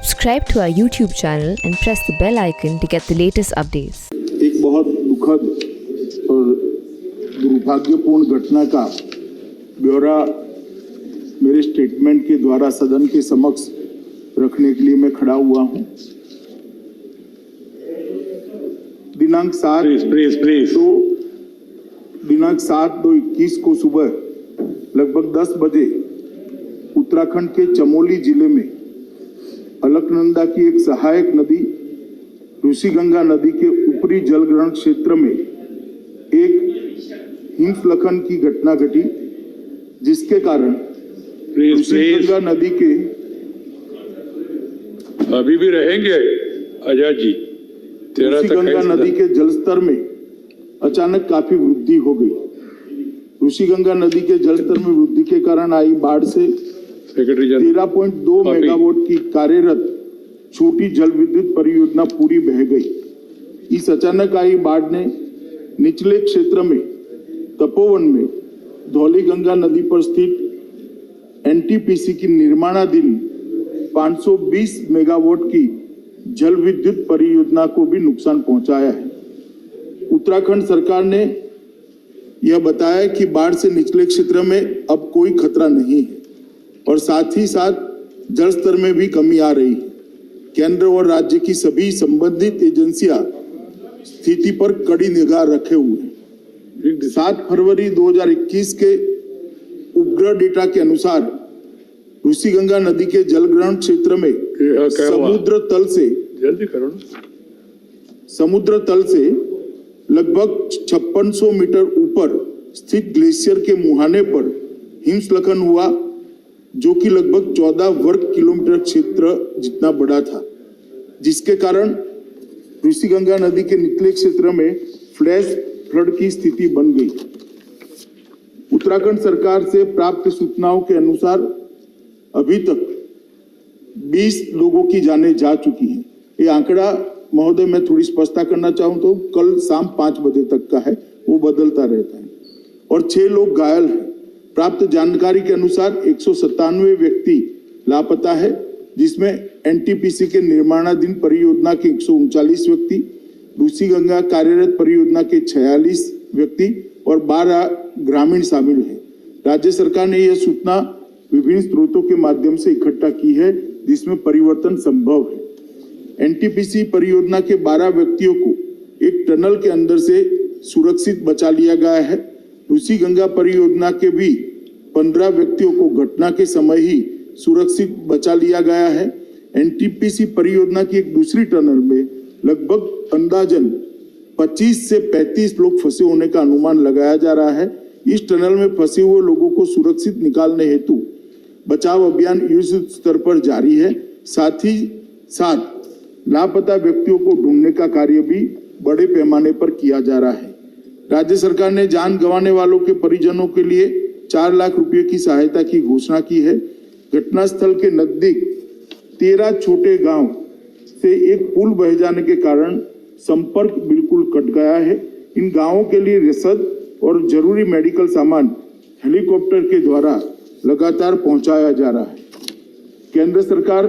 Subscribe to our YouTube channel and press the bell icon to get the latest updates. एक बहुत दुखद और दुर्भाग्यपूर्ण घटना का ब्यौरा मेरे स्टेटमेंट के द्वारा सदन के समक्ष रखने के लिए मैं खड़ा हुआ हूं। दिनांक 7/2/21 को सुबह लगभग 10 बजे उत्तराखंड के चमोली जिले में अलकनंदा की एक सहायक नदी ऋषिगंगा नदी के ऊपरी जलग्रहण क्षेत्र में एक हिमस्खलन की घटना घटी, जिसके कारण ऋषिगंगा नदी के अभी भी रहेंगे आजाद जी। ऋषिगंगा नदी के जलस्तर में अचानक काफी वृद्धि हो गई। ऋषिगंगा नदी के जलस्तर में वृद्धि के कारण आई बाढ़ से 13.2 मेगावाट की कार्यरत छोटी जल विद्युत परियोजना पूरी बह गई। इस अचानक आई बाढ़ ने निचले क्षेत्र में तपोवन में धौलीगंगा नदी पर स्थित एनटीपीसी की निर्माणाधीन 520 मेगावाट की जल विद्युत परियोजना को भी नुकसान पहुंचाया है। उत्तराखंड सरकार ने यह बताया कि बाढ़ से निचले क्षेत्र में अब कोई खतरा नहीं है और साथ ही साथ जल स्तर में भी कमी आ रही है। केंद्र और राज्य की सभी संबंधित एजेंसियां स्थिति पर कड़ी निगाह रखे हुए हैं। 7 फरवरी 2021 के उपग्रह डेटा के अनुसार ऋषिगंगा नदी के जलग्रहण क्षेत्र में समुद्र तल से लगभग 5600 मीटर ऊपर स्थित ग्लेशियर के मुहाने पर हिमस्खलन हुआ, जो कि लगभग 14 वर्ग किलोमीटर क्षेत्र जितना बड़ा था, जिसके कारण ऋषिगंगा नदी के निचले क्षेत्र में फ्लैश फ्लड की स्थिति बन गई। उत्तराखंड सरकार से प्राप्त सूचनाओं के अनुसार अभी तक 20 लोगों की जानें जा चुकी हैं। ये आंकड़ा महोदय मैं थोड़ी स्पष्टता करना चाहूं तो कल शाम 5 बजे तक का है, वो बदलता रहता है, और 6 लोग घायल हैं। प्राप्त जानकारी के अनुसार 197 व्यक्ति लापता है, जिसमें एनटीपीसी के निर्माणाधीन परियोजना के 139 व्यक्ति, ऋषिगंगा कार्यरत परियोजना के 46 व्यक्ति और 12 ग्रामीण शामिल हैं। राज्य सरकार ने यह सूचना विभिन्न स्रोतों के माध्यम से इकट्ठा की है, जिसमें परिवर्तन संभव है। एनटीपीसी परियोजना के 12 व्यक्तियों को एक टनल के अंदर से सुरक्षित बचा लिया गया है। ऋषिगंगा परियोजना के भी 15 व्यक्तियों को घटना के समय ही सुरक्षित बचा लिया गया है। एनटीपीसी परियोजना की एक दूसरी टनल में लगभग अंदाजन 25 से 35 लोग फंसे होने का अनुमान लगाया जा रहा है। इस टनल में फंसे हुए लोगों को सुरक्षित निकालने हेतु बचाव अभियान युद्ध स्तर पर जारी है। साथ ही साथ लापता व्यक्तियों को ढूंढने का कार्य भी बड़े पैमाने पर किया जा रहा है। राज्य सरकार ने जान गंवाने वालों के परिजनों के लिए 4 लाख रुपए की सहायता की घोषणा की है। घटनास्थल के नजदीक 13 छोटे गांव से एक पुल बह जाने के कारण संपर्क बिल्कुल कट गया है। इन गांवों के लिए रसद और जरूरी मेडिकल सामान हेलीकॉप्टर के द्वारा लगातार पहुंचाया जा रहा है। केंद्र सरकार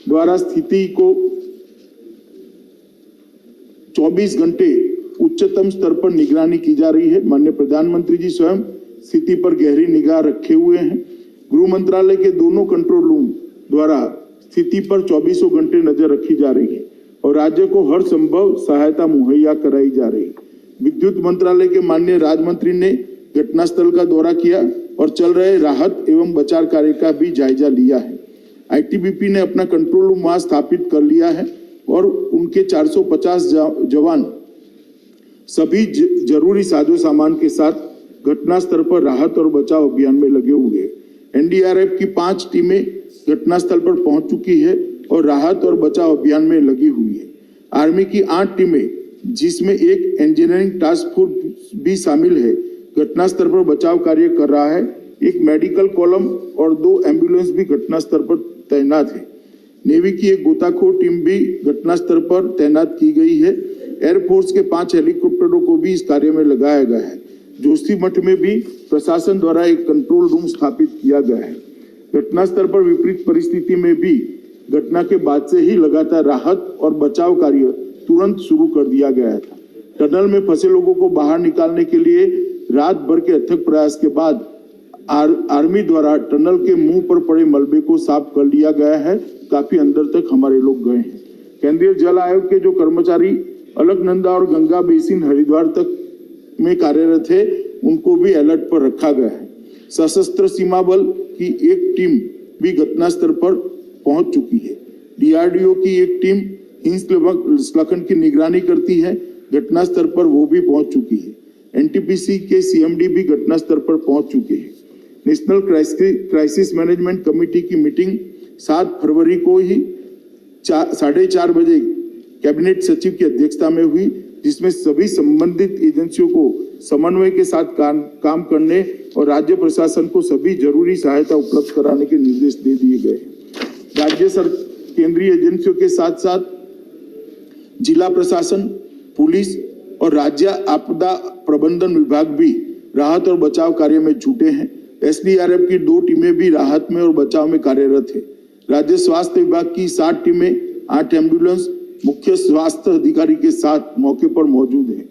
द्वारा स्थिति को 24 घंटे उच्चतम स्तर पर निगरानी की जा रही है। माननीय प्रधानमंत्री जी स्वयं स्थिति पर गहरी निगाह रखे हुए हैं। गृह मंत्रालय के दोनों कंट्रोल रूम द्वारा स्थिति पर 24 घंटे नजर रखी जा रही है और राज्य को हर संभव सहायता मुहैया कराई जा रही है। विद्युत मंत्रालय के माननीय राज्य मंत्री ने घटनास्थल का दौरा किया और चल रहे राहत एवं बचाव कार्य का भी जायजा लिया है। आईटीबीपी ने अपना कंट्रोल रूम वहां स्थापित कर लिया है और उनके 450 जवान सभी जरूरी साजो सामान के साथ घटनास्थल पर राहत और बचाव अभियान में लगे हुए हैं। एनडीआरएफ की 5 टीमें घटनास्थल पर पहुंच चुकी है और राहत और बचाव अभियान में लगी हुई है। आर्मी की 8 टीमें, जिसमें एक इंजीनियरिंग टास्क फोर्स भी शामिल है, घटनास्थल पर बचाव कार्य कर रहा है। एक मेडिकल कॉलम और 2 एम्बुलेंस भी घटनास्थल पर तैनात है। नेवी की एक गोताखोर टीम भी घटनास्थल पर तैनात की गई है। एयरफोर्स के 5 हेलीकॉप्टरों को भी इस कार्य में लगाया गया है। जोशीमठ में भी प्रशासन द्वारा एक कंट्रोल रूम स्थापित किया गया है। घटनास्थल पर विपरीत परिस्थिति में भी घटना के बाद से ही लगातार राहत और बचाव कार्य तुरंत शुरू कर दिया गया था। टनल में फंसे लोगों को बाहर निकालने के लिए रात भर के अथक प्रयास के बाद आर्मी द्वारा टनल के मुंह पर पड़े मलबे को साफ कर लिया गया है। काफी अंदर तक हमारे लोग गए हैं। केंद्रीय जल आयोग के जो कर्मचारी अलकनंदा और गंगा बेसिन हरिद्वार तक में कार्यरत है, उनको भी अलर्ट पर रखा गया है। सशस्त्र सीमा बल की एक टीम भी घटनास्थल पर पहुंच चुकी है। डीआरडीओ की एक टीम हिमस्खलन की निगरानी करती है, घटनास्थल पर वो भी पहुंच चुकी है। एनटीपीसी के सीएमडी भी घटनास्थल पर पहुंच चुके हैं। नेशनल क्राइसिस मैनेजमेंट कमेटी की मीटिंग 7 फरवरी को ही 4:30 बजे कैबिनेट सचिव की अध्यक्षता में हुई, जिसमें सभी संबंधित एजेंसियों को समन्वय के साथ काम करने और राज्य प्रशासन को सभी जरूरी सहायता उपलब्ध कराने के निर्देश दे दिए गए। राज्य केंद्रीय एजेंसियों के साथ साथ जिला प्रशासन, पुलिस और राज्य आपदा प्रबंधन विभाग भी राहत और बचाव कार्य में जुटे हैं। एसडीआरएफ की 2 टीमें भी राहत में और बचाव में कार्यरत है। राज्य स्वास्थ्य विभाग की 7 टीमें, 8 एम्बुलेंस मुख्य स्वास्थ्य अधिकारी के साथ मौके पर मौजूद है।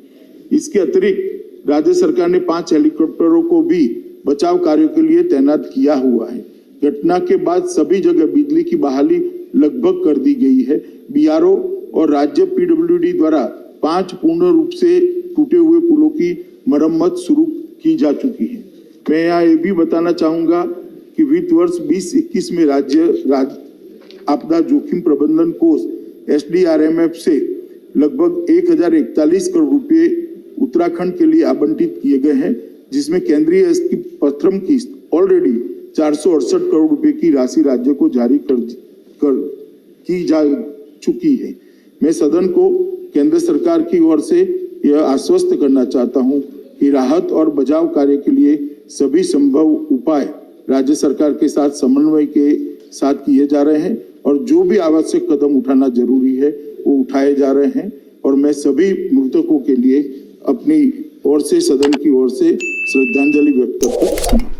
इसके अतिरिक्त राज्य सरकार ने 5 हेलीकॉप्टरों को भी बचाव कार्यों के लिए तैनात किया हुआ है। घटना के बाद सभी जगह बिजली की बहाली लगभग कर दी गई है। बीआरओ और राज्य पीडब्ल्यूडी द्वारा 5 पूर्ण रूप से टूटे हुए पुलों की मरम्मत शुरू की जा चुकी है। मैं यहाँ ये भी बताना चाहूंगा कि वित्त वर्ष 2021 में राज्य आपदा जोखिम प्रबंधन कोष एसडीआरएमएफ से लगभग 1041 करोड़ रुपए उत्तराखंड के लिए आवंटित किए गए हैं, जिसमें केंद्रीय की प्रथम किस्त ऑलरेडी 468 करोड़ रुपए की राशि राज्य को जारी की जा चुकी है। मैं सदन को केंद्र सरकार की ओर से यह आश्वस्त करना चाहता हूं कि राहत और बचाव कार्य के लिए सभी संभव उपाय राज्य सरकार के साथ समन्वय के साथ किए जा रहे हैं और जो भी आवश्यक कदम उठाना जरूरी है वो उठाए जा रहे हैं। और मैं सभी मृतकों के लिए अपनी ओर से, सदन की ओर से श्रद्धांजलि व्यक्त करता हूं।